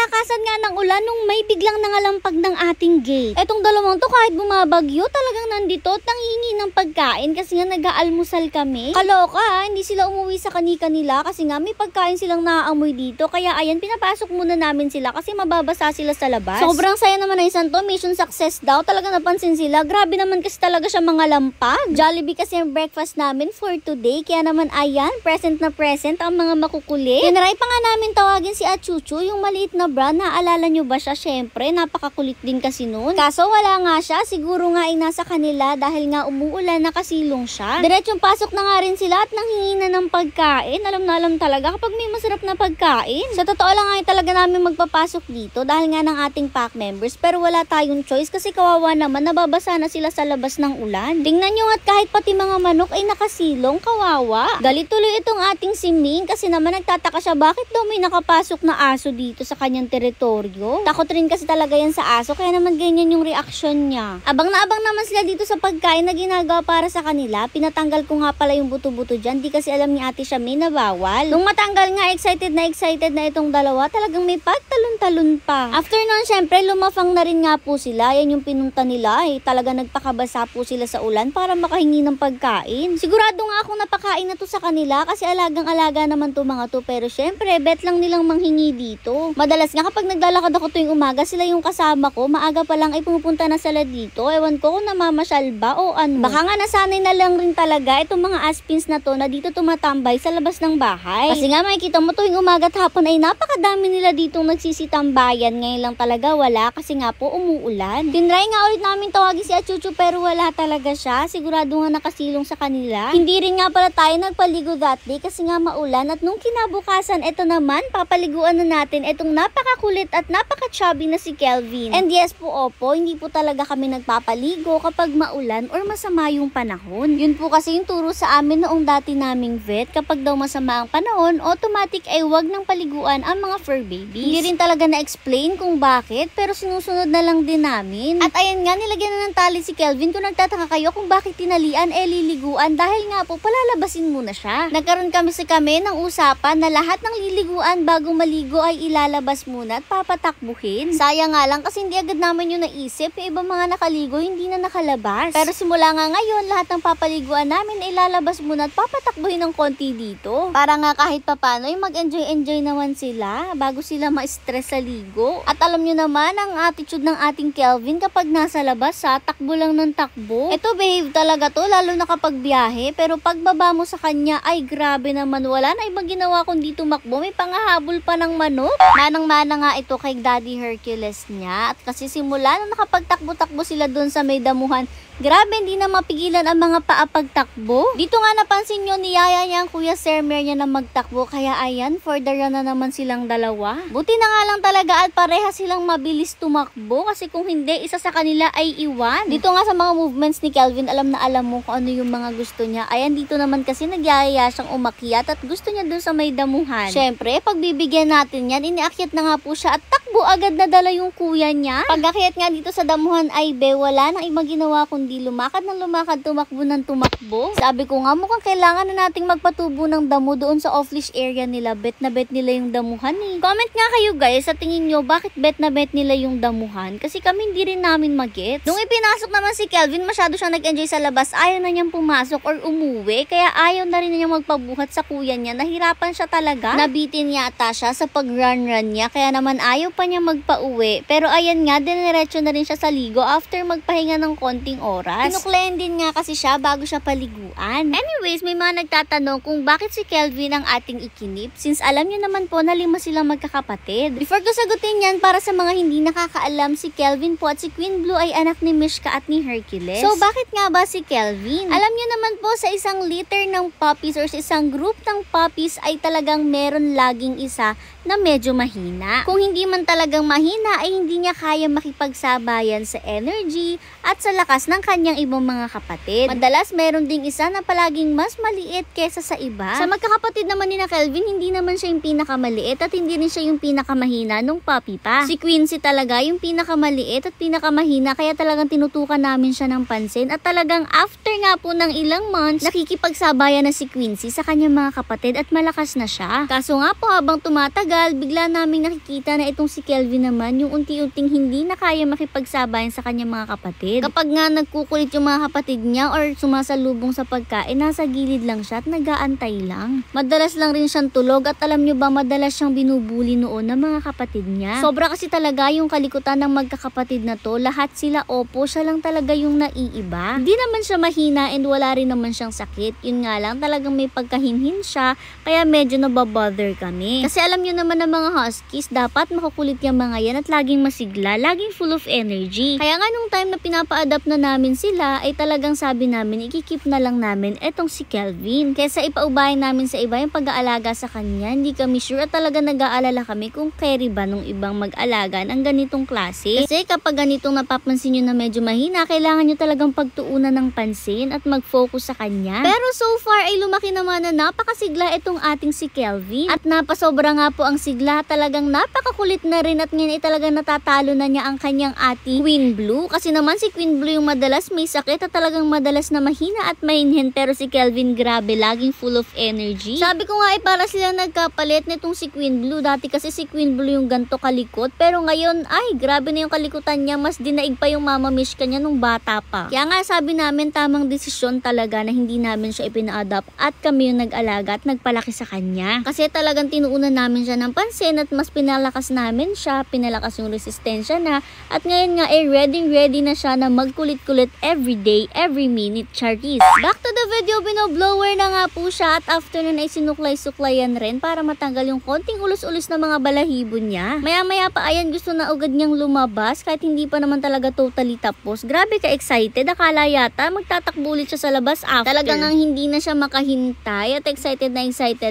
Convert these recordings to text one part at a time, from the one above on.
kalakasan nga ng ulan nung may biglang nangalampag ng ating gate. Etong dalawang to kahit bumabagyo talagang nandito at nanghihingi ng pagkain kasi nga nag-aalmusal kami. Kaloka hindi sila umuwi sa kanila kasi nga may pagkain silang naaamoy dito. Kaya ayan, pinapasok muna namin sila kasi mababasa sila sa labas. Sobrang saya naman na isang to, mission success daw. Talaga napansin sila. Grabe naman kasi talaga siya mga lampag. Jollibee kasi ang breakfast namin for today. Kaya naman ayan, present na present ang mga makukulit. Tinry pa nga namin tawagin si Achuchu, yung maliit na bra. Naalala nyo ba siya? Syempre, napakakulit din kasi noon. Kaso wala nga siya. Siguro nga ay nasa kanila dahil nga umuulan, nakasilong siya. Diretsong pasok na nga rin sila at nanghingi na ng pagkain. Alam na alam talaga kapag may masarap na pagkain. Sa totoo lang ay talaga namin magpapasok dito dahil nga ng ating pack members. Pero wala tayong choice kasi kawawa naman, nababasa na sila sa labas ng ulan. Tingnan nyo at kahit pati mga manok ay nakasilong, kawawa. Galit tuloy itong ating si Ming kasi naman nagtataka siya bakit daw may nakapasok na aso dito sa kanyang teritoryo. Takot rin kasi talaga yan sa aso kaya naman ganyan yung reaksyon niya. Abang na abang naman sila dito sa pagkain na ginagawa para sa kanila. Pinatanggal ko nga pala yung buto-buto dyan. Di kasi alam ni ate Shami na bawal. Nung matanggal nga, excited na itong dalawa. Talagang may pagtalon-talon pa. After nun, syempre, lumafang na rin nga po sila. Yan yung pinunta nila. Talaga nagpakabasa po sila sa ulan para makahingi ng pagkain. Sigurado nga akong napakain na to sa kanila kasi alagang-alaga naman to mga to. Pero syempre, bet lang nilang manghingi dito. Madalas nga kapag naglalakad ako tuwing umaga, sila yung kasama ko. Maaga pa lang ay pumupunta na sila dito. Ewan ko kung namamasyal ba o ano. Baka nga nasanay na lang rin talaga itong mga aspins na to na dito tumatambay sa labas ng bahay. Kasi nga makikita mo tuwing umaga at hapon ay napakadami nila ditong nagsisitambayan. Ngayon lang talaga wala kasi nga po umuulan. Tinry nga ulit namin tawagin si Achuchu pero wala talaga siya. Sigurado nga nakasilong sa kanila. Hindi rin nga pala tayo nagpaligo that day kasi nga maulan at nung kinabukasan, eto naman papaliguan na natin itong napakakulit at napaka-chubby na si Kelvin. And yes po opo, hindi po talaga kami nagpapaligo kapag maulan or masama yung panahon. Yun po kasi yung turo sa amin noong dati naming vet, kapag daw masama ang panahon, automatic ay wag ng paliguan ang mga fur babies. Hindi rin talaga na-explain kung bakit, pero sinusunod na lang din namin. At ayan nga, nilagyan na ng tali si Kelvin. Kung nagtataka kayo kung bakit tinalian, liliguan dahil nga po palalabasin muna siya. Nagkaroon kami ng usapan na lahat ng liliguan bago maligo ay ilalabas muna at papatakbuhin. Sayang nga lang kasi hindi agad naman yung naisip, yung ibang mga nakaligo hindi na nakalabas. Pero simula nga ngayon, lahat ng papaliguan namin ay ilalabas muna at papatakbuhin ng konti dito. Para nga kahit papano ay mag-enjoy naman sila bago sila ma-stress sa ligo. At alam nyo naman ang attitude ng ating Kelvin kapag nasa labas takbo lang ng takbo. Ito behave talaga to lalo na kapag biyahe, pero pagbaba mo sa kanya ay grabe naman, wala na ibang ginawa kundi tumakbo. May pangahabol pa ng manok. Manang-mana nga ito kay Daddy Hercules niya. At kasi simula na nakapagtakbo-takbo sila doon sa may damuhan, grabe hindi na mapigilan ang mga paapagtakbo. Dito nga napansin nyo niyaya niya ang Kuya Sermer niya na magtakbo. Kaya ayan, for the run na naman silang dalawa. Buti na nga lang talaga at pareha silang mabilis tumakbo. Kasi kung hindi, isa sa kanila ay iwan. Dito nga sa mga movements ni Kelvin, alam na alam mo kung ano yung mga gusto niya. Ayan, dito naman kasi nagyayaya siyang umakyat at gusto niya dun sa may damuhan. Syempre, pagbibigyan natin yan, iniakyat na nga po siya at takbo agad na dala yung kuya niya. Pag-akyat nga dito sa damuhan ay wala nang ibang ginawa kundi lumakad ng lumakad, tumakbo ng tumakbo. Sabi ko nga mukhang kailangan na nating magpatubo ng damo doon sa off-leash area nila. Bet na bet nila yung damuhan eh. Comment nga kayo guys, sa tingin nyo, bakit bet na bet nila yung damuhan? Kasi kami hindi rin namin mag-gets. Nung ipinasok naman si Kelvin, masyado siyang nag-enjoy sa labas. Ayaw na niyang pumasok or umuwi. Kaya ayaw na rin niya magpabuhat sa kuya niya. Nahirapan siya talaga. Nabitin yata siya sa pag-run-run niya. Kaya naman ayaw pa niya magpa-uwi. Pero ayan nga, diniretso na rin siya sa ligo after magpahinga ng konting oras. Tinuklayan din nga kasi siya bago siya paliguan. Anyways, may mga nagtatanong kung bakit si Kelvin ang ating ikinip since alam niyo naman po na 5 silang magkakapatid. Before ko sagutin yan, para sa mga hindi nakakaalam, si Kelvin po at si Queen Blue ay anak ni Mishka at ni Hercules. So bakit nga ba si Kelvin? Alam niyo naman po sa isang litter ng puppies or sa isang group ng puppies ay talagang meron laging isa na medyo mahina. Kung hindi man talagang mahina ay hindi niya kaya makipagsabayan sa energy at sa lakas ng kanyang ibang mga kapatid. Madalas meron ding isa na palaging mas maliit kesa sa iba. Sa magkakapatid naman ni na Kelvin, hindi naman siya yung pinakamaliit at hindi rin siya yung pinakamahina nung puppy pa. Si Quincy talaga yung pinakamaliit at pinakamahina kaya talagang tinutukan namin siya ng pansin at talagang after nga po ng ilang months, nakikipagsabayan na si Quincy sa kanyang mga kapatid at malakas na siya. Kaso nga po habang tumatagal, bigla naming nakikita na itong si Kelvin naman yung unti-unting hindi na kaya makipagsabayan sa kanyang mga kapatid. Kapag nga nagkukulit yung mga kapatid niya or sumasalubong sa pagkain, nasa gilid lang siya at nag-aantay lang. Madalas lang rin siyang tulog at alam nyo ba, madalas siyang binubuli noon ng mga kapatid niya. Sobra kasi talaga yung kalikutan ng magkakapatid na to. Lahat sila opo, siya lang talaga yung naiiba. Hindi naman siya mahina and wala rin naman siyang sakit. Yun nga lang, talagang may pagkahinhin siya, kaya medyo nababother kami. Kasi alam nyo naman ng mga huskies, dapat makukulit yung mga yan at laging masigla, laging full of energy. Kaya nga nung time na pinapa-adapt na namin sila, ay talagang sabi namin, ikikip na lang namin etong si Kelvin. Kesa ipaubahin namin sa iba yung pag-aalaga sa kanya, hindi kami sure at talaga nag-aalala kami kung carry ba nung ibang mag-alaga ng ganitong klase. Kasi kapag ganitong napapansin nyo na medyo mahina, kailangan nyo talagang pagtuunan ng pansin at mag-focus sa kanya. Pero so far ay lumaki naman na napakasigla itong ating si Kelvin. At napasobra nga po ang sigla, talagang napakakulit na rin at ngayon ay talagang natatalo na niya ang kanyang ate Queen Blue. Kasi naman si Queen Blue yung madalas may sakit at talagang madalas na mahina at mahinhin, pero si Kelvin grabe, laging full of energy. Sabi ko nga ay para sila nagkapalit nitong si Queen Blue. Dati kasi si Queen Blue yung ganto kalikot, pero ngayon ay grabe na yung kalikutan niya, mas dinaig pa yung mama Mishka niya nung bata pa. Kaya nga sabi namin tamang desisyon talaga na hindi namin siya ipina-adapt at kami yung nag-alaga at nagpalaki sa kanya. Kasi talagang tinuunan namin siya ng pansin at mas pinalakas namin siya, pinalakas yung resistensya na, at ngayon nga ay ready na siya na magkulit-kulit every day, every minute. Charis. Back to the video, binoblower na nga po siya at after nun ay sinuklay-suklayan rin para matanggal yung konting ulos-ulos na mga balahibo niya. Maya-maya pa ayan, gusto na agad niyang lumabas kahit hindi pa naman talaga totally tapos. Grabe ka-excited, akala yata magtatakbo ulit siya sa labas after. Talagang ang hindi na siya makahintay at excited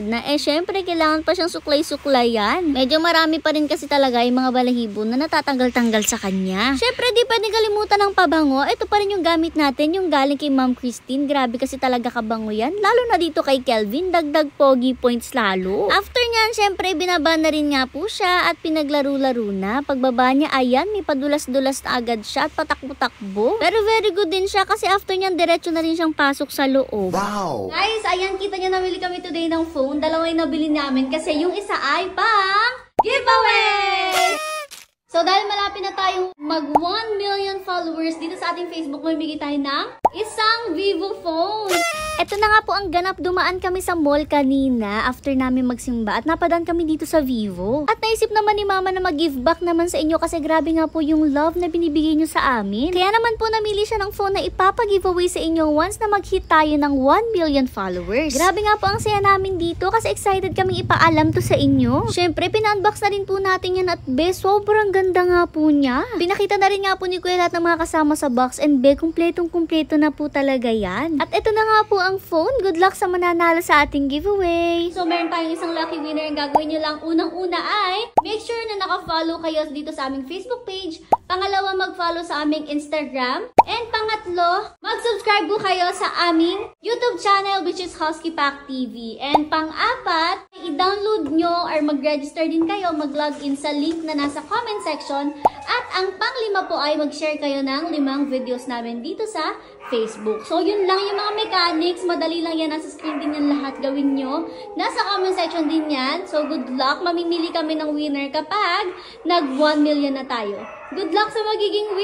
na. Syempre kailangan pa siyang suklay-suklayan. Medyo marami pa rin kasi talaga yung mga balahibo na natatanggal-tanggal sa kanya. Syempre di pwedeng kalimutan ng pabango. Ito pa rin yung gamit natin, yung galing kay Ma'am Christine. Grabe kasi talaga kabango yan. Lalo na dito kay Kelvin, dagdag pogi points lalo. After nyan, syempre binaba na rin nga po siya at pinaglaro-laro na. Pagbaba niya, ayan, may padulas-dulas na agad siya at patakbo-takbo. Pero very good din siya kasi after nyan, diretso na rin siyang pasok sa loob. Wow! Guys, ayan, kita niyo namili kami today ng phone. Dalawa yung nabili namin kasi yung isa ay pang giveaway! So dahil malapit na tayong mag 1 million followers dito sa ating Facebook, mamimigay tayo ng isang Vivo phone. Ito na nga po ang ganap, dumaan kami sa mall kanina after namin magsimba at napadaan kami dito sa Vivo. At naisip naman ni Mama na mag-give back naman sa inyo kasi grabe nga po yung love na binibigay nyo sa amin. Kaya naman po namili siya ng phone na ipapag-giveaway sa inyo once na mag-hit tayo ng 1 million followers. Grabe nga po ang saya namin dito kasi excited kaming ipaalam to sa inyo. Syempre, pina-unbox na rin po natin yan at sobrang ganda nga po niya. Pinakita na rin nga po ni Kuya lahat ng mga kasama sa box and kumpletong-kumpleto na po talaga yan. At ito na nga po ang phone. Good luck sa mananalo sa ating giveaway. So meron tayong isang lucky winner. Ang gagawin nyo lang unang-una ay make sure na naka-follow kayo dito sa aming Facebook page. Pangalawa, mag-follow sa aming Instagram. And pangatlo, mag-subscribe po kayo sa aming YouTube channel which is Husky Pack TV. And pang-apat, i-download nyo or mag-register din kayo, mag-login sa link na nasa comment section. At ang pang-lima po ay mag-share kayo ng 5 videos namin dito sa Facebook. So yun lang yung mga mechanics. Madali lang yan. Nasa screen din yan lahat. Gawin nyo. Nasa comment section din yan. So good luck. Mamimili kami ng winner kapag nag 1 million na tayo. Good luck sa magiging winner.